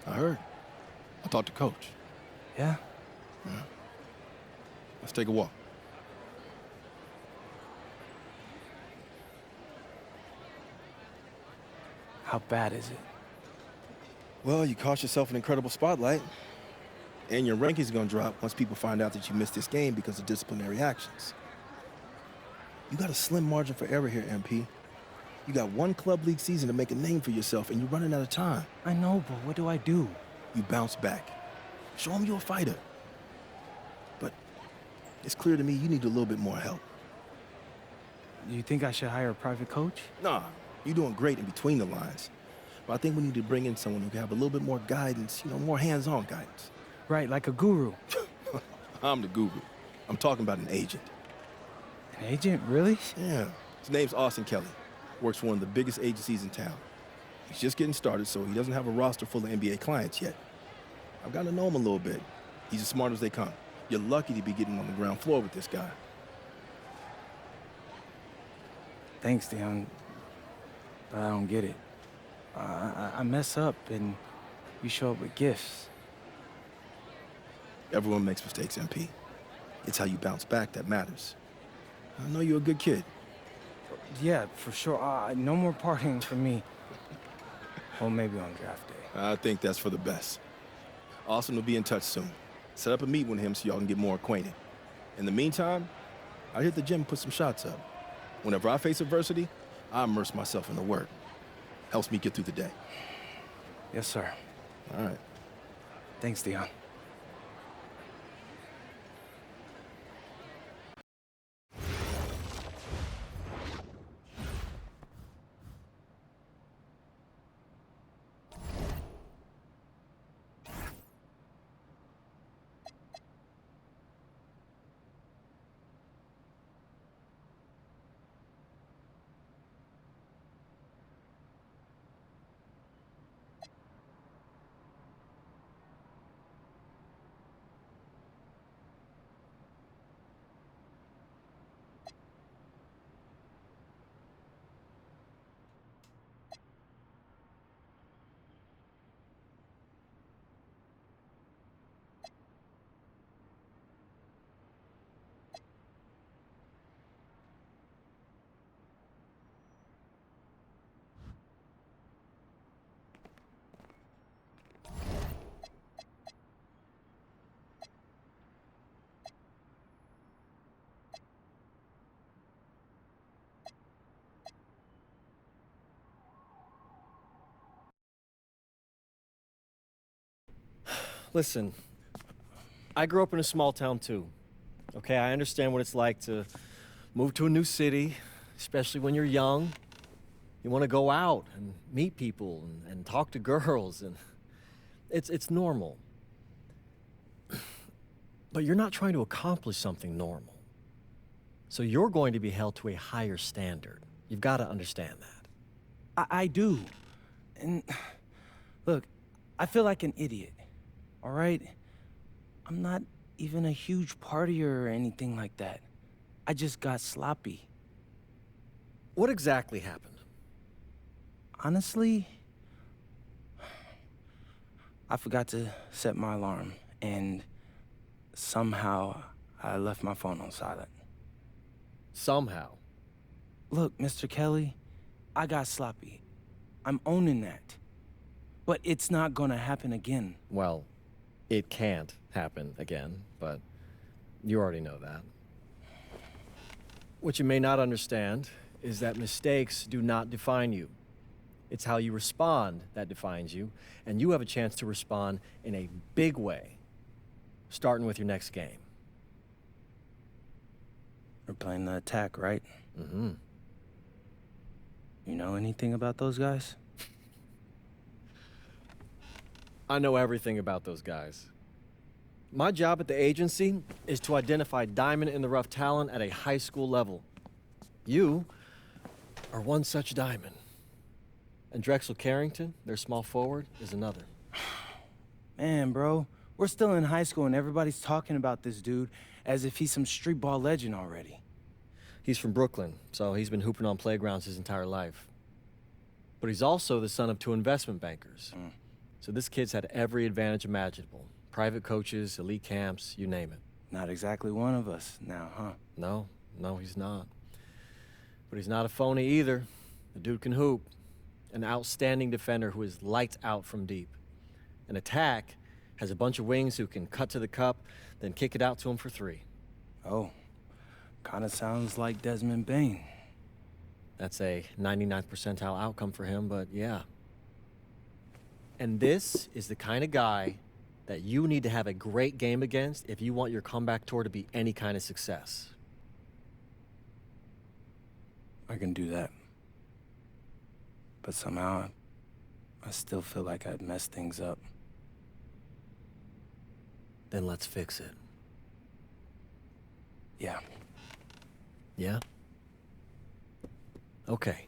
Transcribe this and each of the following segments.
I heard. I talked to Coach. Yeah? Yeah. Let's take a walk. How bad is it? Well, you cost yourself an incredible spotlight. And your rankings are gonna drop once people find out that you missed this game because of disciplinary actions. You got a slim margin for error here, MP. You got one club league season to make a name for yourself, and you're running out of time. I know, but what do I do? You bounce back. Show them you're a fighter. But it's clear to me you need a little bit more help. You think I should hire a private coach? Nah, you're doing great in between the lines. But I think we need to bring in someone who can have a little bit more guidance, more hands-on guidance. Right, like a guru. I'm the guru. I'm talking about an agent. An agent, really? Yeah. His name's Austin Kelly. Works for one of the biggest agencies in town. He's just getting started, so he doesn't have a roster full of NBA clients yet. I've gotten to know him a little bit. He's as smart as they come. You're lucky to be getting on the ground floor with this guy. Thanks, Dion. But I don't get it. I mess up, and you show up with gifts. Everyone makes mistakes, MP. It's how you bounce back that matters. I know you're a good kid. Yeah, for sure. No more partying for me. Well, maybe on draft day. I think that's for the best. Austin will be in touch soon. Set up a meet with him so y'all can get more acquainted. In the meantime, I hit the gym and put some shots up. Whenever I face adversity, I immerse myself in the work. Helps me get through the day. Yes, sir. All right. Thanks, Dion. Listen, I grew up in a small town too. Okay, I understand what it's like to move to a new city, especially when you're young. You want to go out and meet people and talk to girls, and it's normal. But you're not trying to accomplish something normal. So you're going to be held to a higher standard. You've got to understand that. I do. And look, I feel like an idiot. All right? I'm not even a huge partier or anything like that. I just got sloppy. What exactly happened? Honestly, I forgot to set my alarm, and somehow I left my phone on silent. Somehow. Look, Mr. Kelly, I got sloppy. I'm owning that. But it's not gonna happen again. Well, it can't happen again, but you already know that. What you may not understand is that mistakes do not define you. It's how you respond that defines you, and you have a chance to respond in a big way, starting with your next game. We're playing the attack, right? Mm-hmm. You know anything about those guys? I know everything about those guys. My job at the agency is to identify diamond-in-the-rough talent at a high school level. You are one such diamond. And Drexel Carrington, their small forward, is another. Man, bro, we're still in high school and everybody's talking about this dude as if he's some street ball legend already. He's from Brooklyn, so he's been hooping on playgrounds his entire life. But he's also the son of two investment bankers. So this kid's had every advantage imaginable. Private coaches, elite camps, you name it. Not exactly one of us now, huh? No, he's not. But he's not a phony either. The dude can hoop. An outstanding defender who is lights out from deep. An attack has a bunch of wings who can cut to the cup, then kick it out to him for three. Oh, kind of sounds like Desmond Bain. That's a 99th percentile outcome for him, but yeah. And this is the kind of guy that you need to have a great game against if you want your comeback tour to be any kind of success. I can do that. But somehow, I still feel like I'd messed things up. Then let's fix it. Yeah. Yeah? Okay.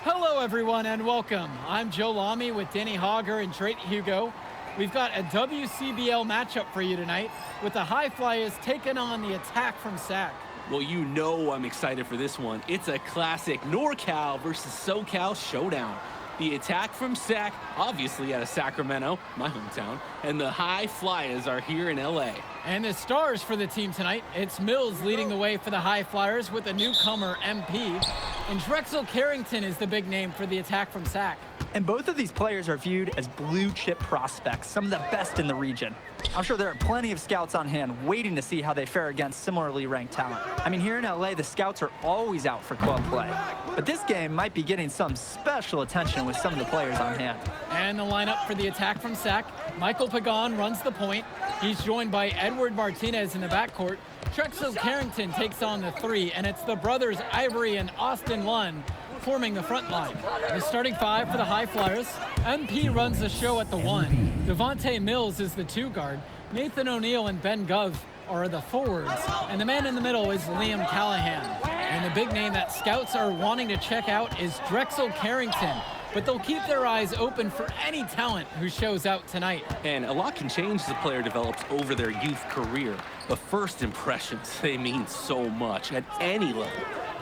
Hello, everyone, and welcome. I'm Joe Lamy with Danny Hogger and Drake Hugo. We've got a WCBL matchup for you tonight with the High Flyers taking on the Attack from SAC. Well, you know I'm excited for this one. It's a classic NorCal versus SoCal showdown. The Attack from SAC, obviously out of Sacramento, my hometown, and the High Flyers are here in LA. And the stars for the team tonight, it's Mills leading the way for the High Flyers with a newcomer, MP. And Drexel Carrington is the big name for the Attack from SAC. And both of these players are viewed as blue-chip prospects, some of the best in the region. I'm sure there are plenty of scouts on hand waiting to see how they fare against similarly ranked talent. I mean, here in LA, the scouts are always out for club play. But this game might be getting some special attention with some of the players on hand. And the lineup for the Attack from SAC, Michael Pagan runs the point. He's joined by Edward Martinez in the backcourt. Drexel Carrington takes on the three, and it's the brothers Ivory and Austin Lunn forming the front line. The starting five for the High Flyers. MP runs the show at the one. Devontae Mills is the two guard. Nathan O'Neill and Ben Gov are the forwards. And the man in the middle is Liam Callahan. And the big name that scouts are wanting to check out is Drexel Carrington. But they'll keep their eyes open for any talent who shows out tonight. And a lot can change as a player develops over their youth career. But first impressions, they mean so much at any level.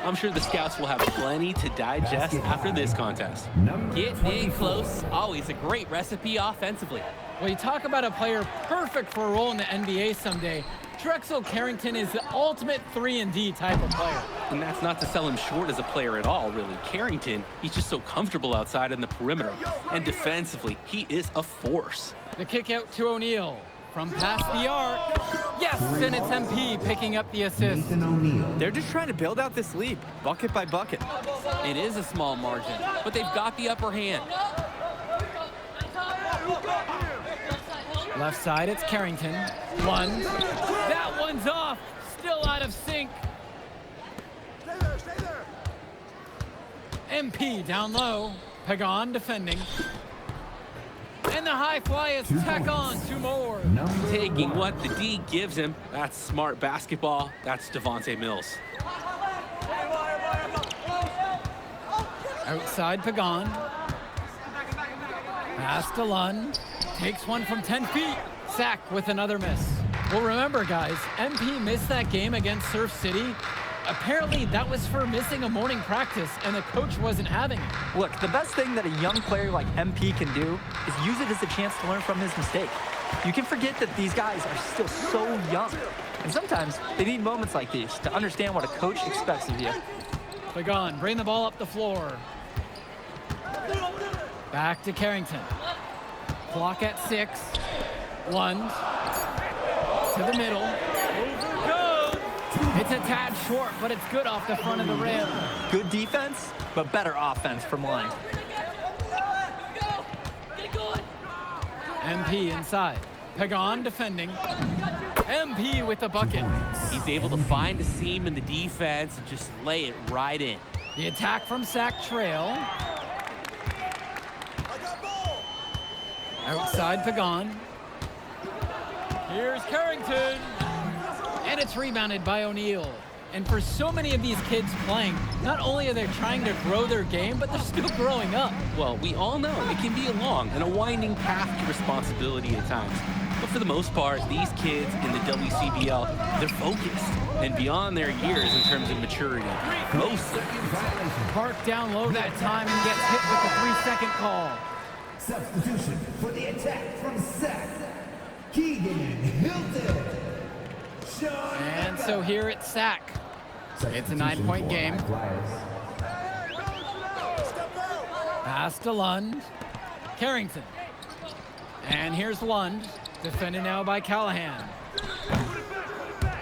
I'm sure the scouts will have plenty to digest after this contest. Getting in close, always a great recipe offensively. Well, you talk about a player perfect for a role in the NBA someday. Drexel Carrington is the ultimate 3-and-D type of player. And that's not to sell him short as a player at all, really. Carrington, he's just so comfortable outside in the perimeter. And defensively, he is a force. The kick out to O'Neill. From past the arc. Yes, and it's MP picking up the assist. They're just trying to build out this lead, bucket by bucket. It is a small margin, but they've got the upper hand. Left side, it's Carrington. One. That one's off. Still out of sync. MP down low. Pagan defending. And the High Flyers tack on two more. Taking what the D gives him. That's smart basketball. That's Devontae Mills. Outside Pagan. Pass to Lund. Takes one from 10 feet. Sack with another miss. Well, remember, guys, MP missed that game against Surf City. Apparently, that was for missing a morning practice, and the coach wasn't having it. Look, the best thing that a young player like MP can do is use it as a chance to learn from his mistake. You can forget that these guys are still so young. And sometimes they need moments like these to understand what a coach expects of you. Pagan, bring the ball up the floor. Back to Carrington. Clock at 6. Lund. To the middle. Over goes. It's a tad short, but it's good off the front of the rim. Good defense, but better offense from line. MP inside. Pagan defending. MP with the bucket. He's able to find a seam in the defense and just lay it right in. The Attack from SAC trail. Outside Pagan. Here's Carrington. And it's rebounded by O'Neill. And for so many of these kids playing, not only are they trying to grow their game, but they're still growing up. Well, we all know it can be a long and a winding path to responsibility at times. But for the most part, these kids in the WCBL, they're focused and beyond their years in terms of maturity. Mostly. Park down low that time and gets hit with the 3-second call. Substitution for the attack from Sac. Keegan Hilton. And so here it's Sac. It's a 9-point game. Pass to Lund. Carrington. And here's Lund, defended now by Callahan.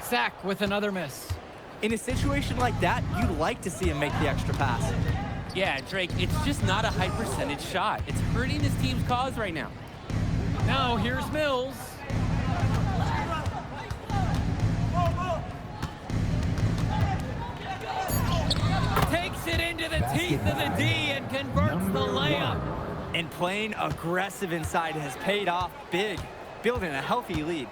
Sac with another miss. In a situation like that, you'd like to see him make the extra pass. Yeah, Drake, it's just not a high percentage shot. It's hurting his team's cause right now. Now here's Mills. Takes it into the teeth of the D and converts the layup. And playing aggressive inside has paid off big, building a healthy lead.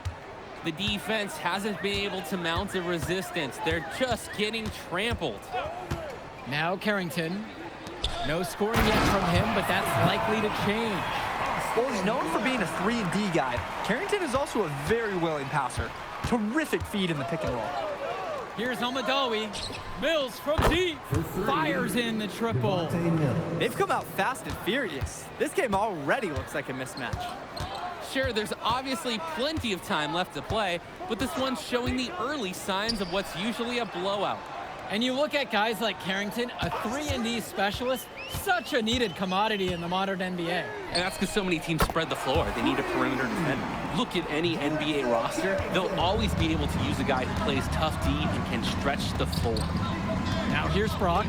The defense hasn't been able to mount a resistance. They're just getting trampled. Now Carrington. No scoring yet from him, but that's likely to change. Well, he's known for being a 3-and-D guy. Carrington is also a very willing passer. Terrific feed in the pick and roll. Here's Almadawi. Mills from deep. Fires in the triple. They've come out fast and furious. This game already looks like a mismatch. Sure, there's obviously plenty of time left to play, but this one's showing the early signs of what's usually a blowout. And you look at guys like Carrington, a 3-and-D specialist, such a needed commodity in the modern NBA. And that's because so many teams spread the floor. They need a perimeter defender. Look at any NBA roster. They'll always be able to use a guy who plays tough D and can stretch the floor. Now here's Brock.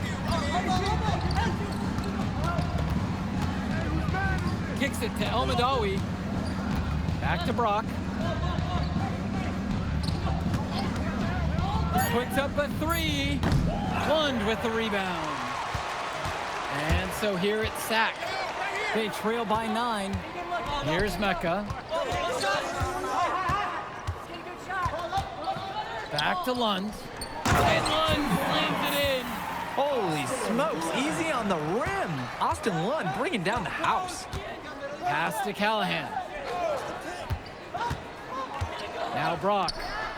Kicks it to Almadawi. Back to Brock. Puts up a 3. Lund with the rebound. And so here it's Sac. They trail by 9. Here's Mecca. Back to Lund. And Lund slams it in. Holy smokes, easy on the rim. Austin Lund bringing down the house. Pass to Callahan. Now Brock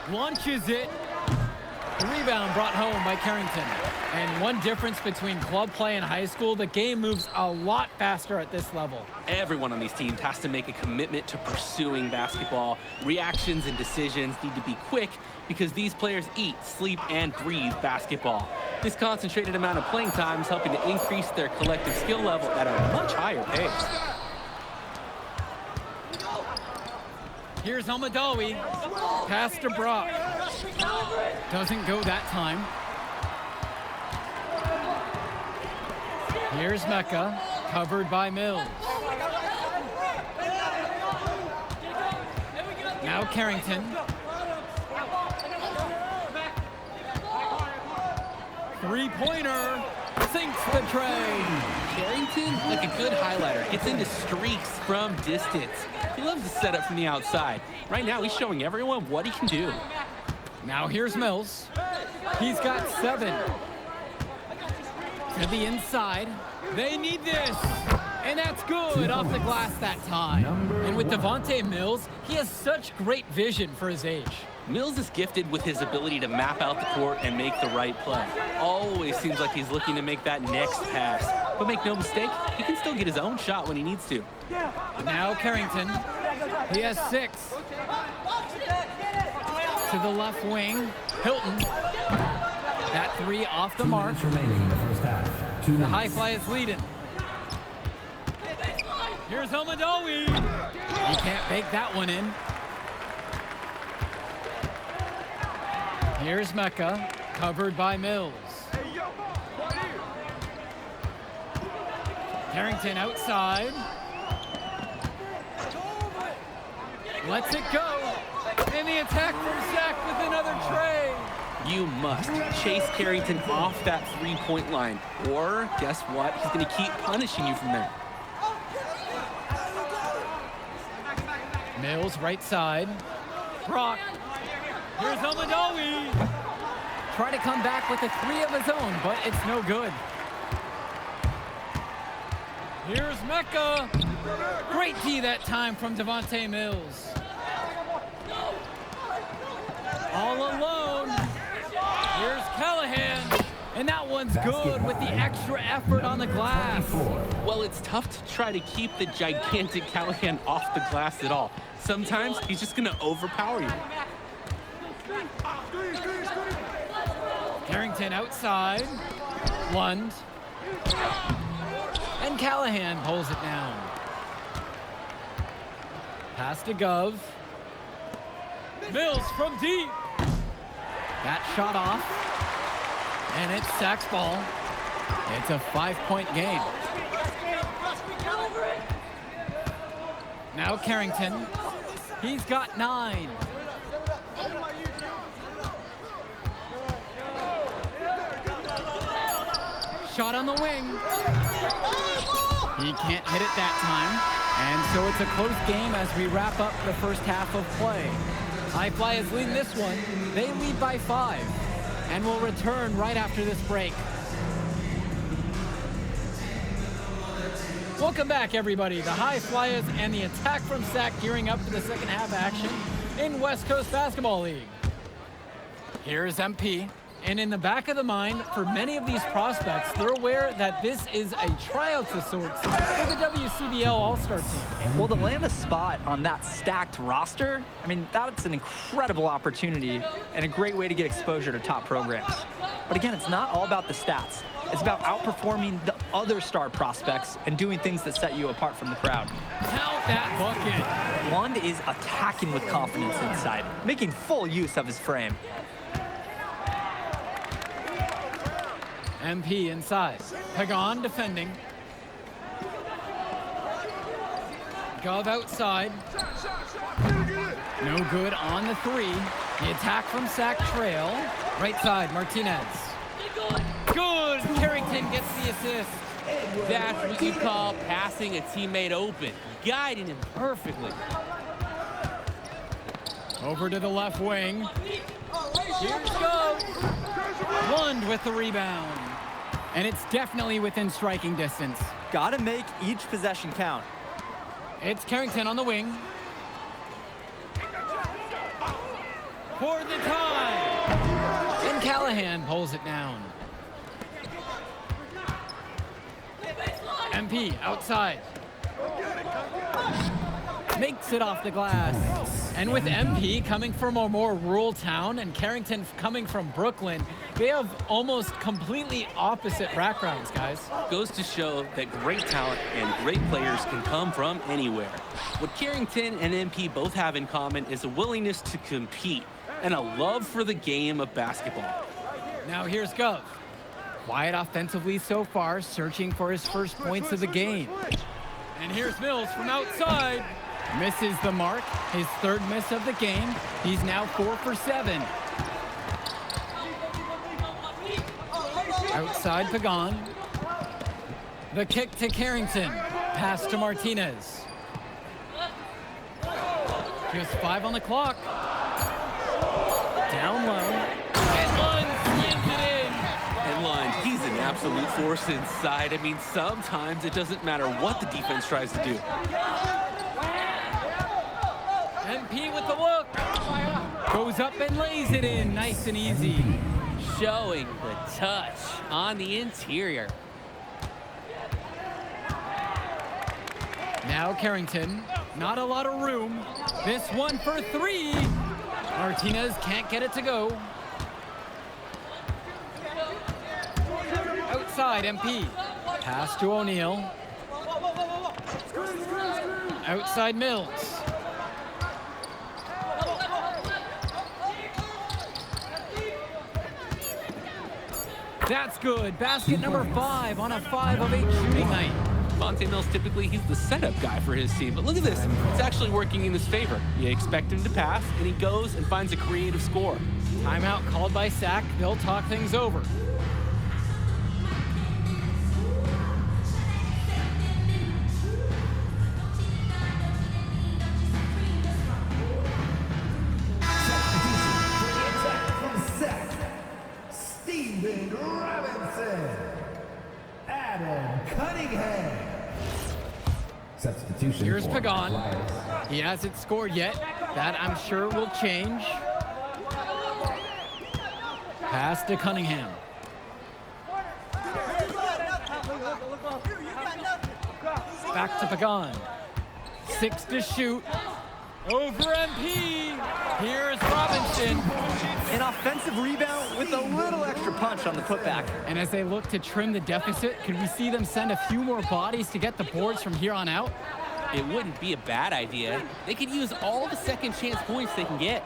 launches it. The rebound brought home by Carrington. And one difference between club play and high school, the game moves a lot faster at this level. Everyone on these teams has to make a commitment to pursuing basketball. Reactions and decisions need to be quick because these players eat, sleep, and breathe basketball. This concentrated amount of playing time is helping to increase their collective skill level at a much higher pace. Here's Almadawi. Pass to Brock. Doesn't go that time. Here's Mecca, covered by Mills. Now Carrington. Three-pointer, sinks the tray. Carrington, like a good highlighter, gets into streaks from distance. He loves to set up from the outside. Right now, he's showing everyone what he can do. Now here's Mills. He's got 7. To the inside. They need this. And that's good off the glass that time. And with Devontae Mills, he has such great vision for his age. Mills is gifted with his ability to map out the court and make the right play. Always seems like he's looking to make that next pass. But make no mistake, he can still get his own shot when he needs to. Now Carrington. He has 6. To the left wing. Hilton. That 3 off the mark. Remaining in the first half. The high fly is leading. Here's Almadawi. He can't bake that one in. Here's Mecca, covered by Mills. Carrington outside. Lets it go. And the attack from Sac with another tray. You must chase Carrington off that three-point line. Or, guess what? He's going to keep punishing you from there. Mills right side. Brock. Here's Almadawi. Try to come back with a 3 of his own, but it's no good. Here's Mecca. Great D that time from Devontae Mills. All alone. Here's Callahan. And that one's good with the extra effort on the glass. Well, it's tough to try to keep the gigantic Callahan off the glass at all. Sometimes he's just going to overpower you. Carrington outside. Lund. And Callahan pulls it down. Pass to Gov. Mills from deep. That shot off. And it's Sack's ball. It's a 5-point game. Now Carrington. He's got 9. Shot on the wing. He can't hit it that time. And so it's a close game as we wrap up the first half of play. High Flyers lead this one. They lead by 5. And we'll return right after this break. Welcome back, everybody. The High Flyers and the attack from Sac gearing up for the second half action in West Coast Basketball League. Here's MP. And in the back of the mind, for many of these prospects, they're aware that this is a tryout of sorts for the WCBL All-Star team. Well, to land a spot on that stacked roster, I mean, that's an incredible opportunity and a great way to get exposure to top programs. But again, it's not all about the stats. It's about outperforming the other star prospects and doing things that set you apart from the crowd. Count that bucket. Lund is attacking with confidence inside, making full use of his frame. MP inside. Pagan defending. Gov outside. No good on the 3. The attack from Sac trail. Right side, Martinez. Good! Carrington gets the assist. That's what you call passing a teammate open, guiding him perfectly. Over to the left wing. Here's Gov. Lund with the rebound. And it's definitely within striking distance. Gotta make each possession count. It's Carrington on the wing. For the tie. And Callahan pulls it down. MP outside. Makes it off the glass. And with MP coming from a more rural town and Carrington coming from Brooklyn, they have almost completely opposite backgrounds, guys. Goes to show that great talent and great players can come from anywhere. What Carrington and MP both have in common is a willingness to compete and a love for the game of basketball. Now here's Gov. Quiet offensively so far, searching for his first points of the game. And here's Mills from outside. Misses the mark, his 3rd miss of the game. He's now 4 for 7. Outside Pagan. The kick to Carrington. Pass to Martinez. Just 5 on the clock. Down low. And Lund slams it in. And Lund, he's an absolute force inside. I mean, sometimes it doesn't matter what the defense tries to do. MP with the look. Goes up and lays it in. Nice and easy. Showing the touch on the interior. Now Carrington. Not a lot of room. This one for 3. Martinez can't get it to go. Outside MP. Pass to O'Neal. Outside Mills. That's good. Basket number 5 on a 5 of 8 shooting night. Monte Mills, typically he's the setup guy for his team, but look at this. It's actually working in his favor. You expect him to pass, and he goes and finds a creative score. Timeout called by Sac. They'll talk things over. Substitution. Here's Pagan. He hasn't scored yet. That, I'm sure, will change. Pass to Cunningham. Back to Pagan. 6 to shoot. Over MP. Here's Robinson. An offensive rebound with a little extra punch on the putback. And as they look to trim the deficit, could we see them send a few more bodies to get the boards from here on out? It wouldn't be a bad idea. They could use all the second chance points they can get.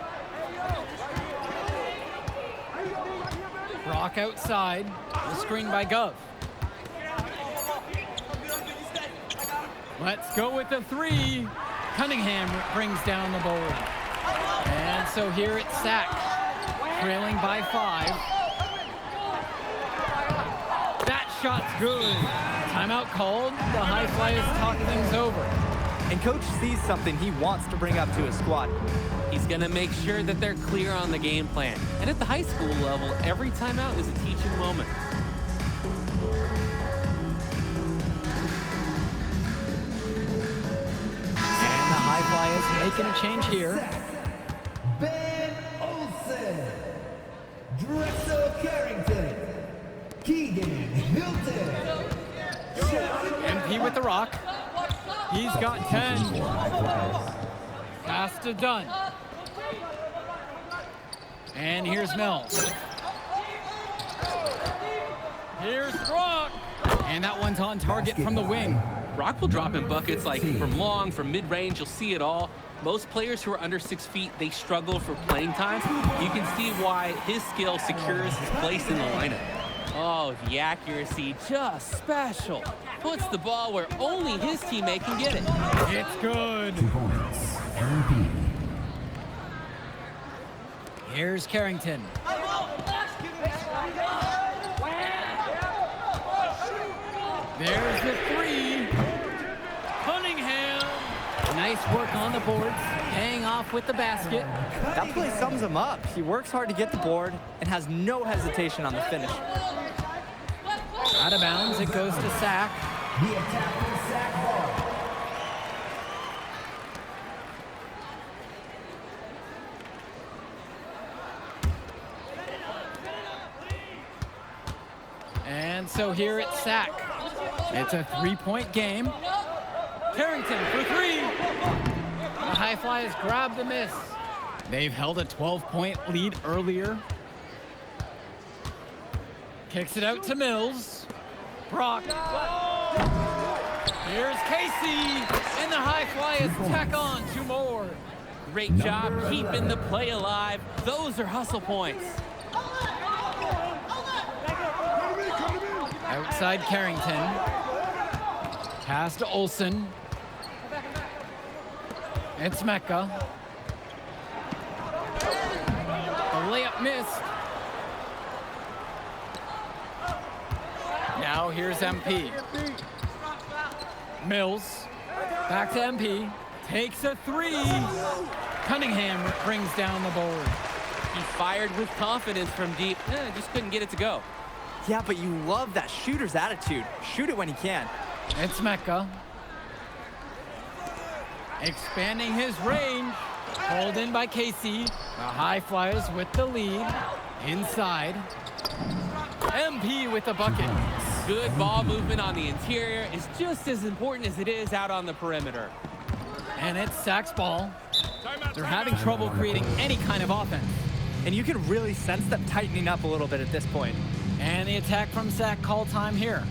Brock outside. The screen by Gov. Let's go with the 3. Cunningham brings down the board. And so here it's Sack, trailing by 5. That shot's good. Timeout called. The High Flyers talk things over. And coach sees something he wants to bring up to his squad. He's going to make sure that they're clear on the game plan. And at the high school level, every timeout is a teaching moment. And the High Flyers making a change here. Ben Olsen, Drexel Carrington, Keegan Hilton. MP with the rock. He's got 10. Pass to Dunn. And here's Mills. Here's Brock. And that one's on target from the wing. Brock will drop in buckets like from long, from mid-range, you'll see it all. Most players who are under 6 feet, they struggle for playing time. You can see why his skill secures his place in the lineup. Oh, the accuracy, just special. Puts the ball where only his teammate can get it. It's good. 2 points. MP. Here's Carrington. There's the 3. Cunningham. Nice work on the boards, paying off with the basket. That play sums him up. He works hard to get the board and has no hesitation on the finish. Out of bounds, it goes to Sack. The attack from Sack ball. And so here it's Sack. It's a 3-point game. Carrington for 3. The High Flyers grab the miss. They've held a 12-point lead earlier. Kicks it out to Mills. Brock. Here's Casey. And the High Flyers tack on 2 more. Great job keeping the play alive. Those are hustle points. Outside Carrington. Pass to Olsen. It's Mecca. The layup missed. Now here's MP. Mills. Back to MP. Takes a 3. Cunningham brings down the board. He fired with confidence from deep. Just couldn't get it to go. Yeah, but you love that shooter's attitude. Shoot it when he can. It's Mecca. Expanding his range. Pulled in by Casey. The High Flyers with the lead. Inside. MP with the bucket. Good ball movement on the interior is just as important as it is out on the perimeter. And it's Sack's ball. They're having trouble creating any kind of offense. And you can really sense them tightening up a little bit at this point. And the attack from Sack call time here.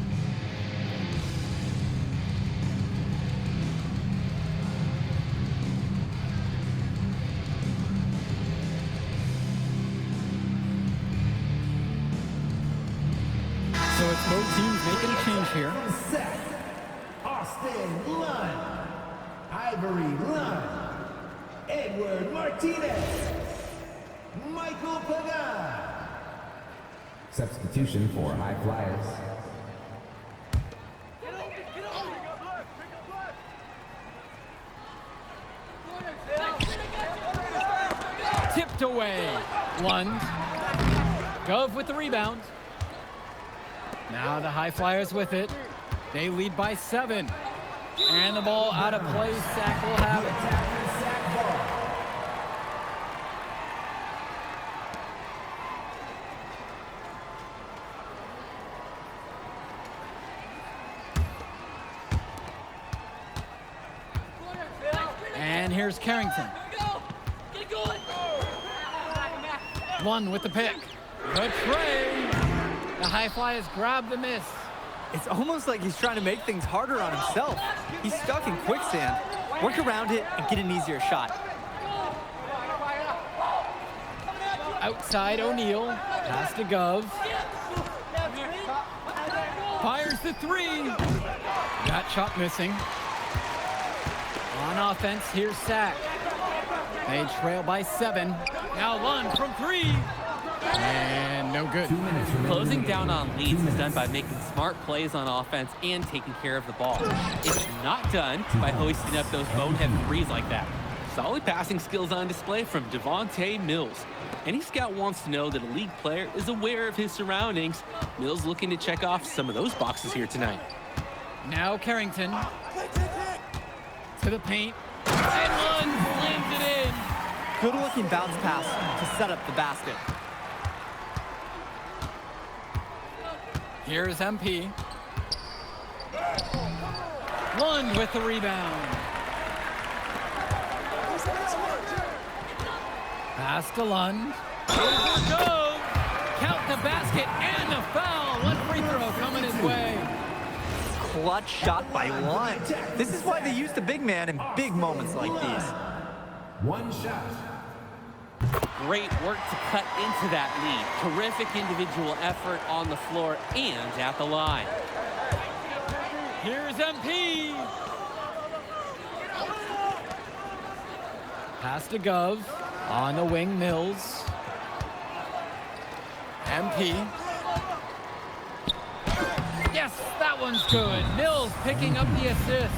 So it's both teams making a change here. Sack. Austin Lund. Ivory Lund. Edward Martinez. Michael Pagan. Substitution for High Flyers. Tipped away. Lund. Gov with the rebound. Now the High Flyers with it. They lead by 7. And the ball out of play. Sack will have it. And here's Carrington. One with the pick. Good tray. The high flyers grab the miss. It's almost like he's trying to make things harder on himself. He's stuck in quicksand. Work around it and get an easier shot. Outside O'Neal. Pass to Gov. Fires the three. That shot missing. On offense, here's Sack. They trail by 7. Now Lund from 3. And no good. Closing down on leads is done by making smart plays on offense and taking care of the ball. It's not done by hoisting up those bonehead threes like that. Solid passing skills on display from Devontae Mills. Any scout wants to know that a league player is aware of his surroundings. Mills looking to check off some of those boxes here tonight. Now Carrington. To the paint. And Lund slams it in. Good looking bounce pass to set up the basket. Here's MP. Lund with the rebound. Pass to Lund. Over goes. Count the basket and the foul. One free throw coming his way. Clutch shot by Lund. This is why they use the big man in big moments like these. One shot. Great work to cut into that lead. Terrific individual effort on the floor and at the line. Here's MP. Pass to Gov. On the wing, Mills. MP. Yes, that one's good. Mills picking up the assist.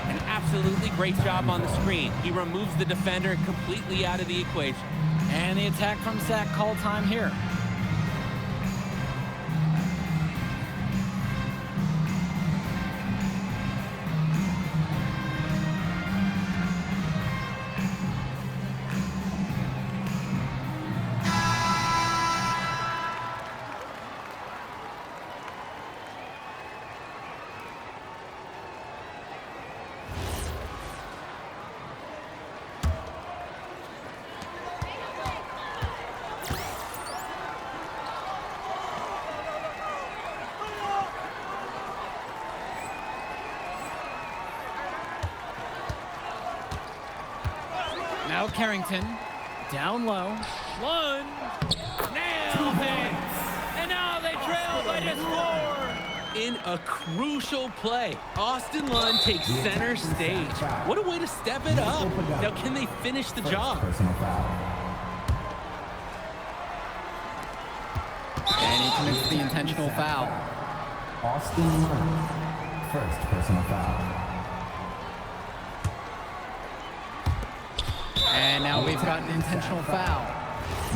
An absolutely great job on the screen. He removes the defender completely out of the equation. And the attack from Sack, call time here. Now Carrington, down low. Lund, nails it! And now they trail by just 4. In a crucial play, Austin Lund takes center stage. What a way to step it up. Now can they finish the job? Personal foul. And he commits the intentional foul. Austin Lund. First personal foul. And now we've got an intentional foul.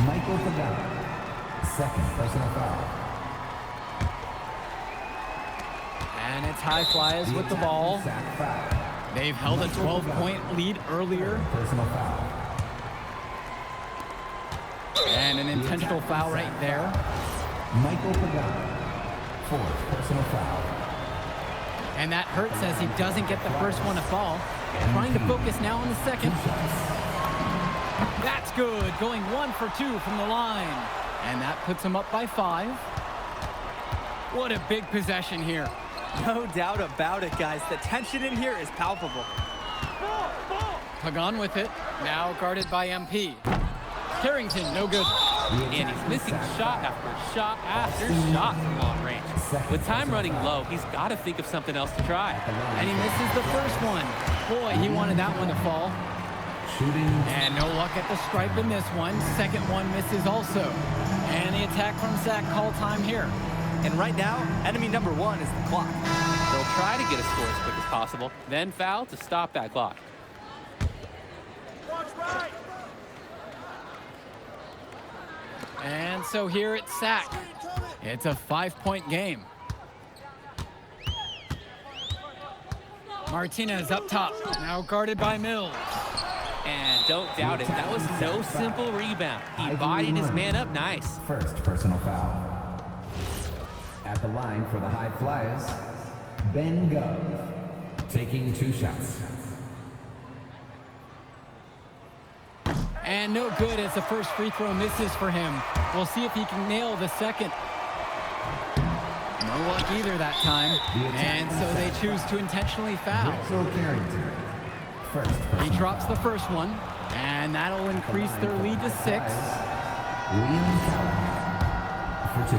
Michael Pagan. Second personal foul. And it's high flyers with the ball. Sack foul. They've held a 12-point lead earlier. Personal foul. And an intentional foul right there. Michael Pagan. Fourth personal foul. And that hurts as he doesn't get the first one to fall. Trying to focus now on the second. That's good, going 1 for 2 from the line. And that puts him up by 5. What a big possession here. No doubt about it, guys. The tension in here is palpable. Pagan with it, now guarded by MP. Carrington, no good. And he's missing shot after shot after shot from long range. With time running low, he's got to think of something else to try. And he misses the first one. Boy, he wanted that one to fall. Shooting. And no luck at the stripe in this one. Second one misses also. And the attack from Zach, call time here. And right now, enemy number 1 is the clock. They'll try to get a score as quick as possible, then foul to stop that clock. And so here it's Sack. It's a 5-point game. Martinez up top, now guarded by Mills. And don't doubt it, that was no simple rebound. He bodied his man up nice. First personal foul. At the line for the High Flyers, Ben Gov. Taking 2 shots. And no good as the first free throw misses for him. We'll see if he can nail the second. No luck either that time. And so they choose to intentionally foul. He drops the first one, and that'll increase their lead to 6. For 2.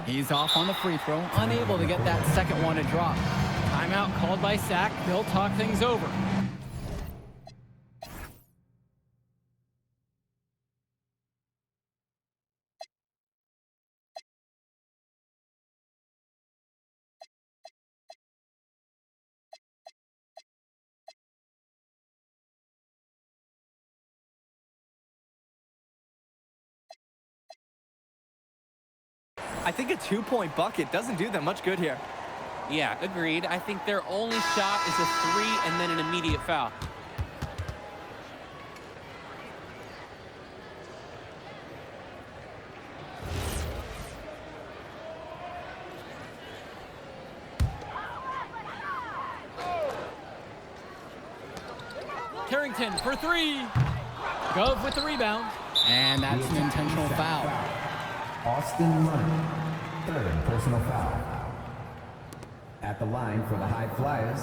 He's off on the free throw, unable to get that second one to drop. Timeout called by Sack. They'll talk things over. I think a 2-point bucket doesn't do them much good here. Yeah, agreed. I think their only shot is a 3 and then an immediate foul. Carrington for 3. Gove with the rebound. And that's an intentional foul. Austin Running, 3rd personal foul. At the line for the High Flyers,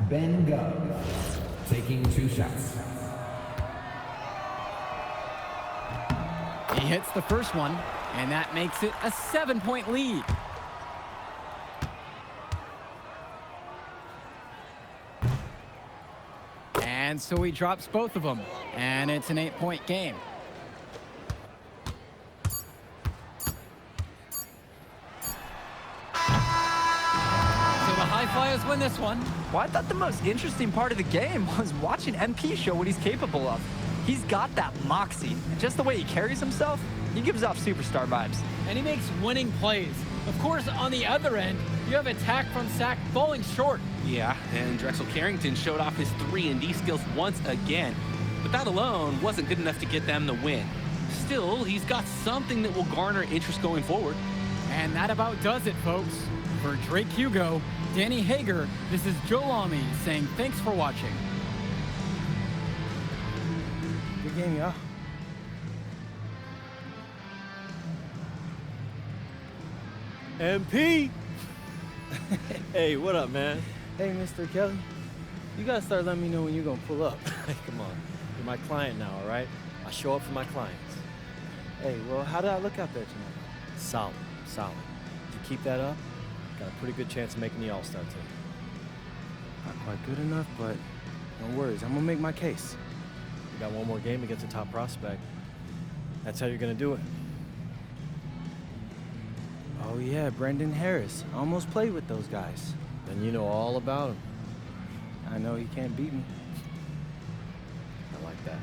Ben Gove, taking 2 shots. He hits the first one, and that makes it a 7-point lead. And so he drops both of them, and it's an 8-point game. Flyers win this one. Well, I thought the most interesting part of the game was watching MP show what he's capable of. He's got that moxie, and just the way he carries himself, he gives off superstar vibes. And he makes winning plays. Of course, on the other end, you have attack from Sack falling short. Yeah, and Drexel Carrington showed off his 3-and-D skills once again. But that alone wasn't good enough to get them the win. Still, he's got something that will garner interest going forward. And that about does it, folks. For Drake Hugo, Danny Hager, this is Joe Lamy saying thanks for watching. Good game, y'all. MP! Hey, what up, man? Hey, Mr. Kelly. You gotta start letting me know when you're gonna pull up. Hey, come on. You're my client now, all right? I show up for my clients. Hey, well, how did I look out there tonight? Solid, solid. If you keep that up, got a pretty good chance of making the All-Star team. Not quite good enough, but no worries. I'm gonna make my case. You got one more game against a top prospect. That's how you're gonna do it. Oh yeah, Brendan Harris. I almost played with those guys. Then you know all about him. I know he can't beat me. I like that.